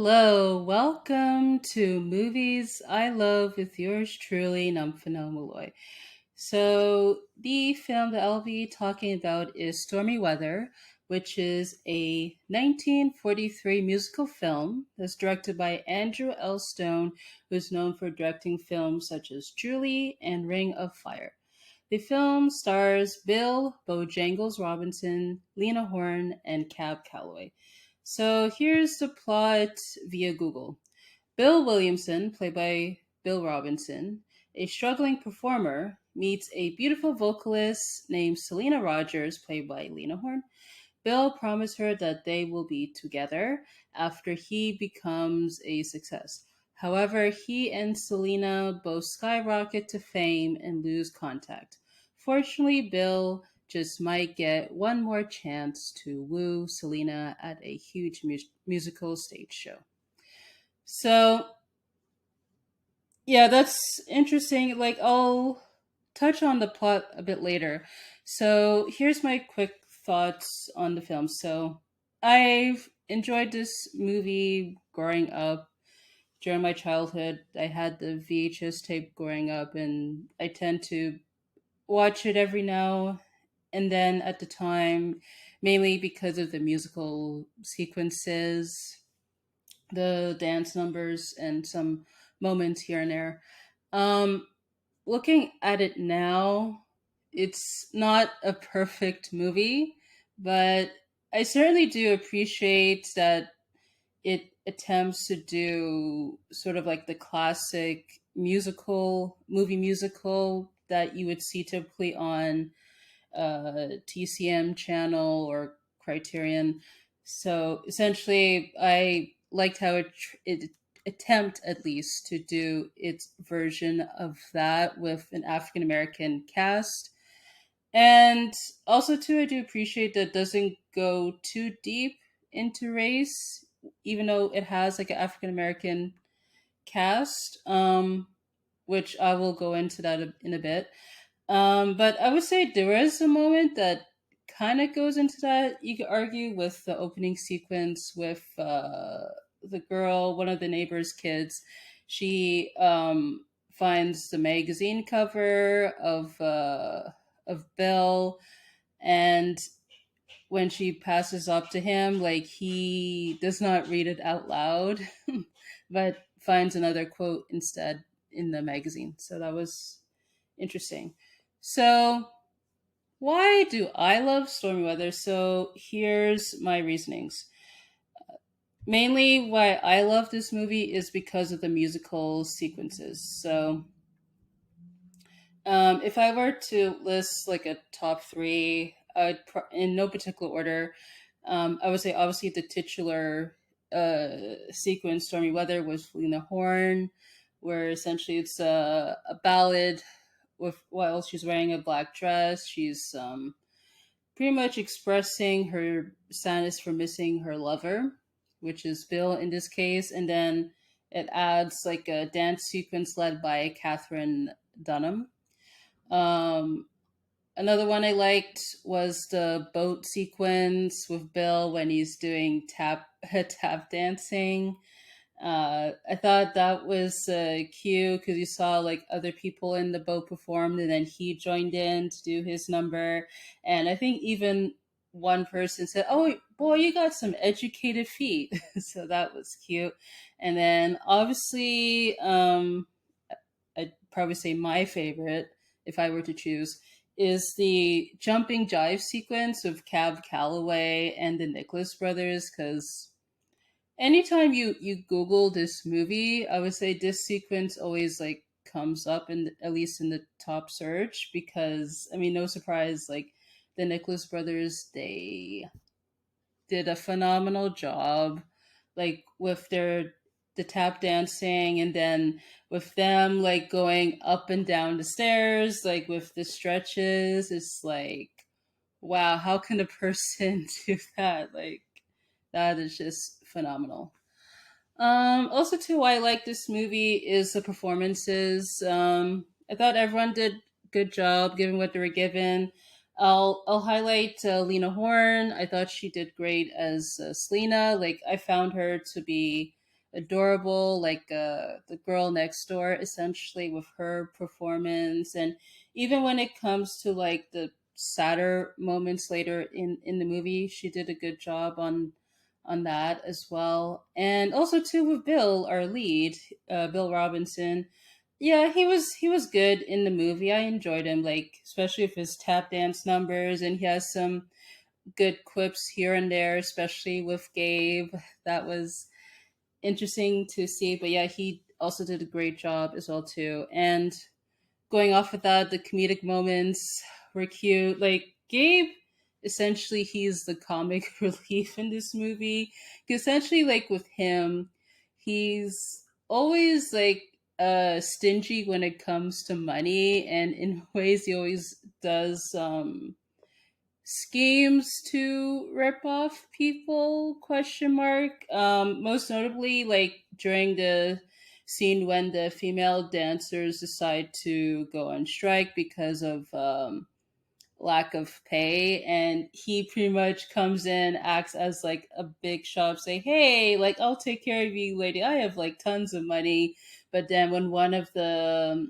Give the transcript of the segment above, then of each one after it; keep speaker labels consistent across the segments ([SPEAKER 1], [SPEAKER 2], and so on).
[SPEAKER 1] Hello, welcome to Movies I Love with yours truly, Nomfanelo. The film that I'll be talking about is Stormy Weather, which is a 1943 musical film that's directed by Andrew L. Stone, who's known for directing films such as Julie and Ring of Fire. The film stars Bill Bojangles Robinson, Lena Horne, and Calloway. So here's the plot via Google. Bill Williamson, played by Bill Robinson, a struggling performer, meets a beautiful vocalist named Selena Rogers, played by Lena Horne. Bill promised her that they will be together after he becomes a success. However, he and Selena both skyrocket to fame and lose contact. Fortunately, Bill just might get one more chance to woo Selena at a huge musical stage show. So, yeah, that's interesting. I'll touch on the plot a bit later. So, here's my quick thoughts on the film. So, I've enjoyed this movie growing up. During my childhood, I had the VHS tape growing up, and I tend to watch it every now and then at the time, mainly because of the musical sequences, the dance numbers, and some moments here and there. Um, Looking at it now, it's not a perfect movie, but I certainly do appreciate that it attempts to do sort of like the classic movie musical that you would see typically on TCM channel or Criterion. So essentially, I liked how it attempt at least to do its version of that with an African American cast. And also too, I do appreciate that it doesn't go too deep into race, even though it has like an African American cast, which I will go into that in a bit. But I would say there is a moment that kind of goes into that. You could argue with the opening sequence with the girl, one of the neighbor's kids. She finds the magazine cover of Bill, and when she passes up to him, like he does not read it out loud, but finds another quote instead in the magazine. So that was interesting. So, why do I love Stormy Weather? So, here's my reasonings. Mainly, why I love this movie is because of the musical sequences. So, if I were to list like a top three, in no particular order, I would say obviously the titular sequence, Stormy Weather, was Lena Horne, where essentially it's a ballad with while she's wearing a black dress. She's pretty much expressing her sadness for missing her lover, which is Bill in this case, and then it adds like a dance sequence led by Catherine Dunham. Um, Another one I liked was the boat sequence with Bill when he's doing tap tap dancing. I thought that was cute because you saw like other people in the boat performed, and then he joined in to do his number. And I think even one person said, "Oh boy, you got some educated feet," so that was cute. And then obviously, I'd probably say my favorite, if I were to choose, is the jumping jive sequence of Calloway and the Nicholas brothers, because anytime you Google this movie, I would say this sequence always like comes up in at least in the top search because I mean no surprise like the Nicholas brothers, they did a phenomenal job like with their the tap dancing, and then with them like going up and down the stairs like with the stretches. It's like, wow, how can a person do that? Like that is just phenomenal. Also, too, why I like this movie is the performances. I thought everyone did good job given what they were given. I'll highlight Lena Horne. I thought she did great as Selena. Like I found her to be adorable, like the girl next door, essentially, with her performance. And even when it comes to like the sadder moments later in the movie, she did a good job on that as well. And also too with Bill, our lead, Bill Robinson. Yeah, he was good in the movie. I enjoyed him, like especially with his tap dance numbers, and he has some good quips here and there, especially with Gabe. That was interesting to see. But yeah, he also did a great job as well too. And going off with that, the comedic moments were cute. Like Gabe, essentially, he's the comic relief in this movie. 'Cause essentially, like with him, he's always like stingy when it comes to money, and in ways he always does schemes to rip off people, question mark. Most notably, like during the scene when the female dancers decide to go on strike because of lack of pay, and he pretty much comes in, acts as like a big shot, say, hey, like I'll take care of you, lady, I have like tons of money. But then when one of the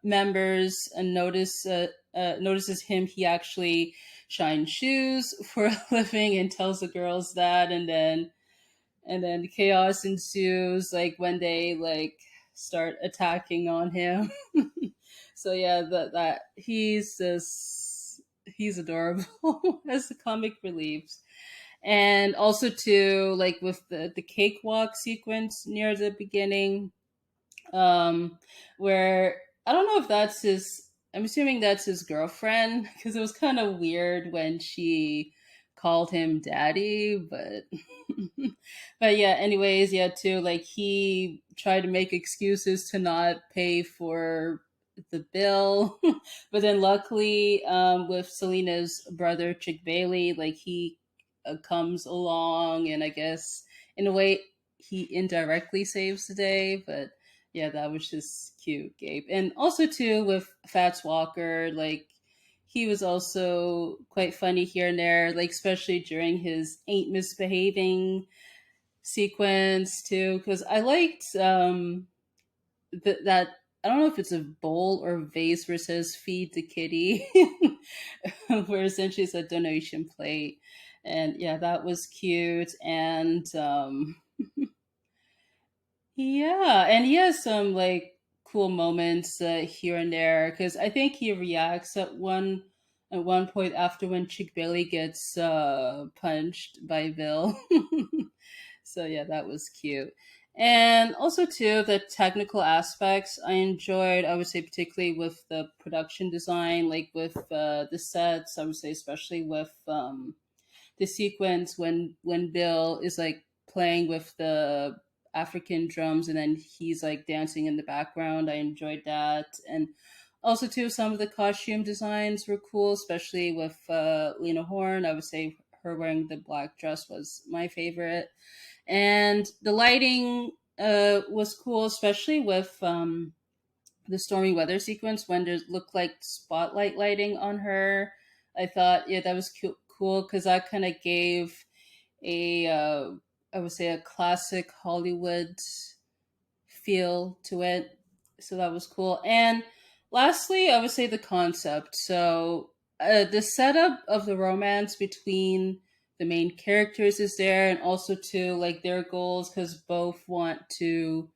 [SPEAKER 1] members notices him, he actually shines shoes for a living and tells the girls that, and then chaos ensues, like when they like start attacking on him. So yeah, that he's adorable as the comic reliefs. And also too, like with the cakewalk sequence near the beginning, um, where I don't know if that's his. I'm assuming that's his girlfriend because it was kind of weird when she called him daddy, but but yeah. Anyways, yeah, too. Like he tried to make excuses to not pay for the bill, but then luckily, with Selena's brother Chick Bailey, like he comes along, and I guess in a way he indirectly saves the day, but yeah, that was just cute, Gabe. And also too with Fats Walker, like he was also quite funny here and there, like especially during his ain't misbehaving sequence too, because I liked that. I don't know if it's a bowl or vase where it says "feed the kitty," where essentially it's a donation plate, and yeah, that was cute. And yeah, and he has some like cool moments here and there because I think he reacts at one point after when Chick Bailey gets punched by Bill. So yeah, that was cute. And also too the technical aspects I enjoyed. I would say particularly with the production design, like with the sets. I would say especially with the sequence when Bill is like playing with the African drums and then he's like dancing in the background. I enjoyed that. And also too some of the costume designs were cool, especially with Lena Horne. I would say her wearing the black dress was my favorite. And the lighting was cool, especially with the stormy weather sequence when there looked like spotlight lighting on her. I thought, yeah, that was cool because that kind of gave a, I would say, a classic Hollywood feel to it. So that was cool. And lastly, I would say the concept. So the setup of the romance between the main characters is there, and also to like their goals because both want to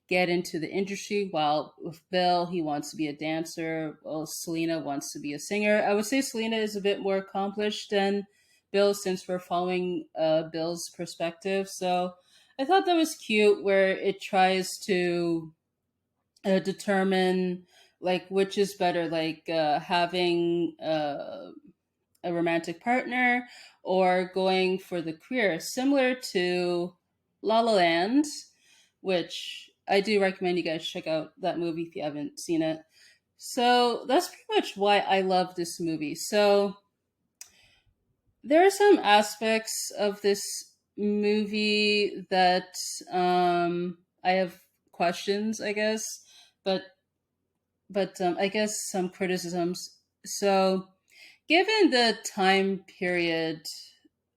[SPEAKER 1] get into the industry. While with Bill, he wants to be a dancer. Well, Selena wants to be a singer. I would say Selena is a bit more accomplished than Bill since we're following Bill's perspective. So I thought that was cute where it tries to determine like which is better, like having a romantic partner or going for the career, similar to La La Land, which I do recommend you guys check out that movie if you haven't seen it. So that's pretty much why I love this movie. So there are some aspects of this movie that I have questions, I guess, but I guess some criticisms. So given the time period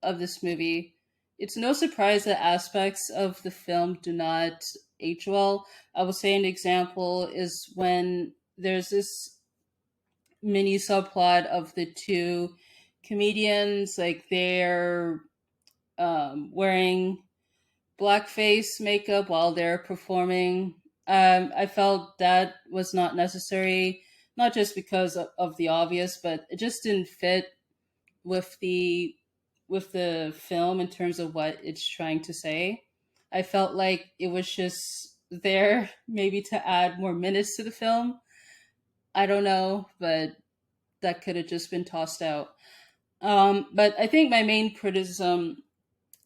[SPEAKER 1] of this movie, it's no surprise that aspects of the film do not age well. I will say an example is when there's this mini subplot of the two comedians, like they're wearing blackface makeup while they're performing. I felt that was not necessary, not just because of the obvious, but it just didn't fit with the film in terms of what it's trying to say. I felt like it was just there maybe to add more minutes to the film. I don't know, but that could have just been tossed out. But I think my main criticism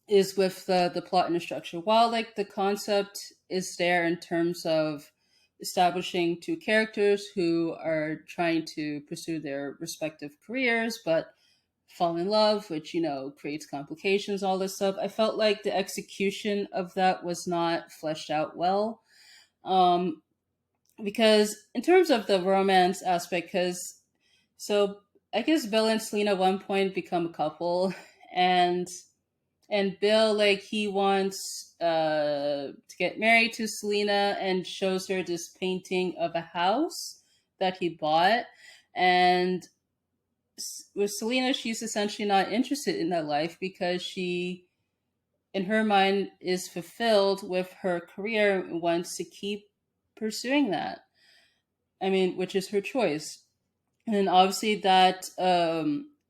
[SPEAKER 1] is with the plot and the structure. While like the concept is there in terms of establishing two characters who are trying to pursue their respective careers, but fall in love, which creates complications, all this stuff. I felt like the execution of that was not fleshed out well. Um, because in terms of the romance aspect, because so I guess Bill and Selena at one point become a couple, and Bill, like, he wants to get married to Selena and shows her this painting of a house that he bought. And with Selena, she's essentially not interested in that life because she, in her mind, is fulfilled with her career and wants to keep pursuing that. I mean, which is her choice. And obviously, that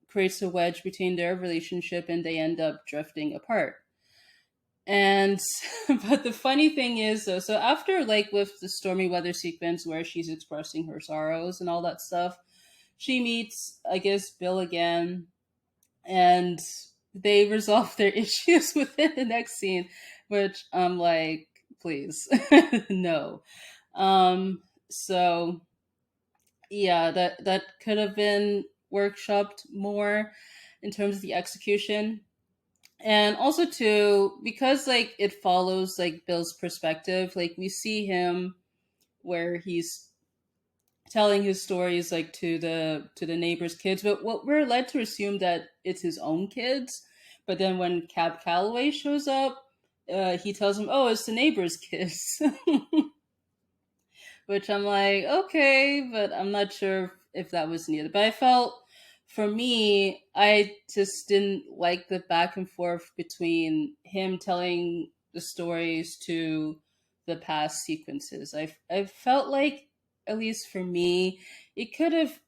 [SPEAKER 1] creates a wedge between their relationship and they end up drifting apart. And but the funny thing is though, so after like with the stormy weather sequence where she's expressing her sorrows and all that stuff, she meets, I guess, Bill again, and they resolve their issues within the next scene, which I'm like, please, no. So yeah, that could have been workshopped more in terms of the execution. And also too, because like it follows like Bill's perspective, like we see him where he's telling his stories like to the neighbors' kids, but what we're led to assume that it's his own kids. But then when Calloway shows up, he tells him, "Oh, it's the neighbors' kids," which I'm like, okay, but I'm not sure if that was needed. But I felt, for me, I just didn't like the back and forth between him telling the stories to the past sequences. I felt like, at least for me, it could have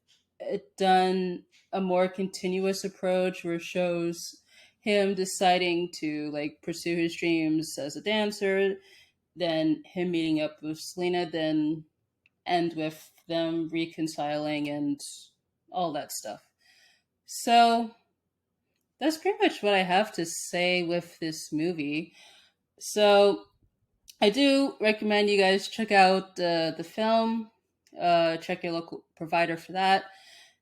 [SPEAKER 1] done a more continuous approach where it shows him deciding to like pursue his dreams as a dancer, then him meeting up with Selena, then end with them reconciling and all that stuff. So that's pretty much what I have to say with this movie. So I do recommend you guys check out the film, check your local provider for that.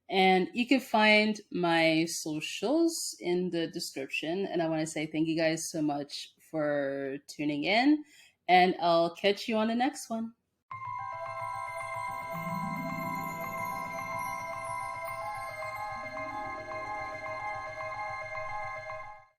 [SPEAKER 1] And you can find my socials in the description. And I want to say thank you guys so much for tuning in. And I'll catch you on the next one.